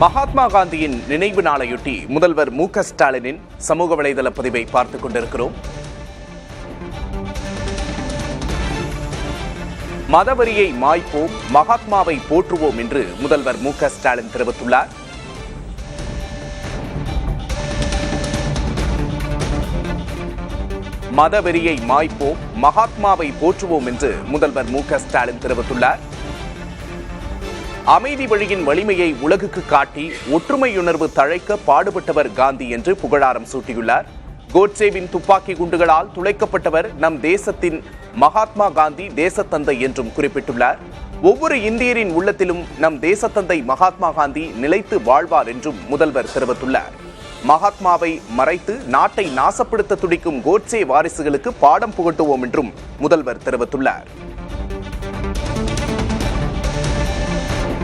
மகாத்மா காந்தியின் நினைவு நாளையொட்டி முதல்வர் மு.க. ஸ்டாலினின் சமூக வலைதள பதிவை பார்த்துக் கொண்டிருக்கிறோம். மதவெறியை மாய்ப்போம், மகாத்மாவை போற்றுவோம் என்று முதல்வர் மு.க. ஸ்டாலின் தெரிவித்துள்ளார். மதவெறியை மாய்ப்போம், மகாத்மாவை போற்றுவோம் என்று முதல்வர் மு.க. ஸ்டாலின் தெரிவித்துள்ளார். அமைதி வழியின் வலிமையை உலகுக்கு காட்டி ஒற்றுமையுணர்வு தழைக்க பாடுபட்டவர் காந்தி என்று புகழாரம் சூட்டியுள்ளார். கோட்சேவின் துப்பாக்கி குண்டுகளால் துளைக்கப்பட்டவர் நம் தேசத்தின் மகாத்மா காந்தி, தேசத்தந்தை என்றும் குறிப்பிட்டுள்ளார். ஒவ்வொரு இந்தியரின் உள்ளத்திலும் நம் தேசத்தந்தை மகாத்மா காந்தி நிலைத்து வாழ்வார் என்றும் முதல்வர் தெரிவித்துள்ளார். மகாத்மாவை மறைத்து நாட்டை நாசப்படுத்த துடிக்கும் கோட்சே வாரிசுகளுக்கு பாடம் புகட்டுவோம் என்றும் முதல்வர் தெரிவித்துள்ளார்.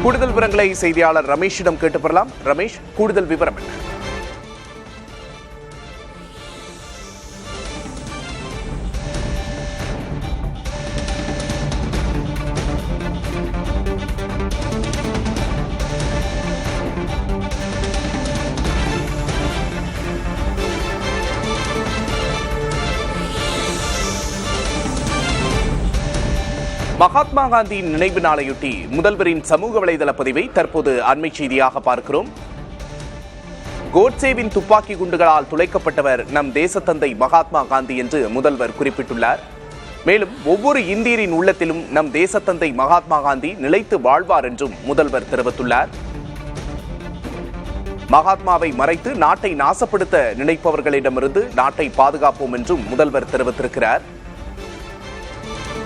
கூடுதல் விவரங்களை செய்தியாளர் ரமேஷிடம் கேட்டு பெறலாம். ரமேஷ், கூடுதல் விவரம் என்ன? மகாத்மா காந்தியின் நினைவு நாளையொட்டி முதல்வரின் சமூக வலைதள பதிவை தற்போது அண்மை செய்தியாக பார்க்கிறோம். கோட்சேவின் துப்பாக்கி குண்டுகளால் துளைக்கப்பட்டவர் நம் தேசத்தந்தை மகாத்மா காந்தி என்று முதல்வர் குறிப்பிட்டுள்ளார். மேலும் ஒவ்வொரு இந்தியரின் உள்ளத்திலும் நம் தேசத்தந்தை மகாத்மா காந்தி நிலைத்து வாழ்வார் என்றும் முதல்வர் தெரிவித்துள்ளார். மகாத்மாவை மறைத்து நாட்டை நாசப்படுத்த நினைப்பவர்களிடமிருந்து நாட்டை பாதுகாப்போம் என்றும் முதல்வர் தெரிவித்திருக்கிறார்.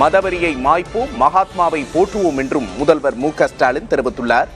மதவெறியை மாய்ப்போம், மகாத்மாவை போற்றுவோம் என்றும் முதல்வர் மு.க. ஸ்டாலின் தெரிவித்துள்ளார்.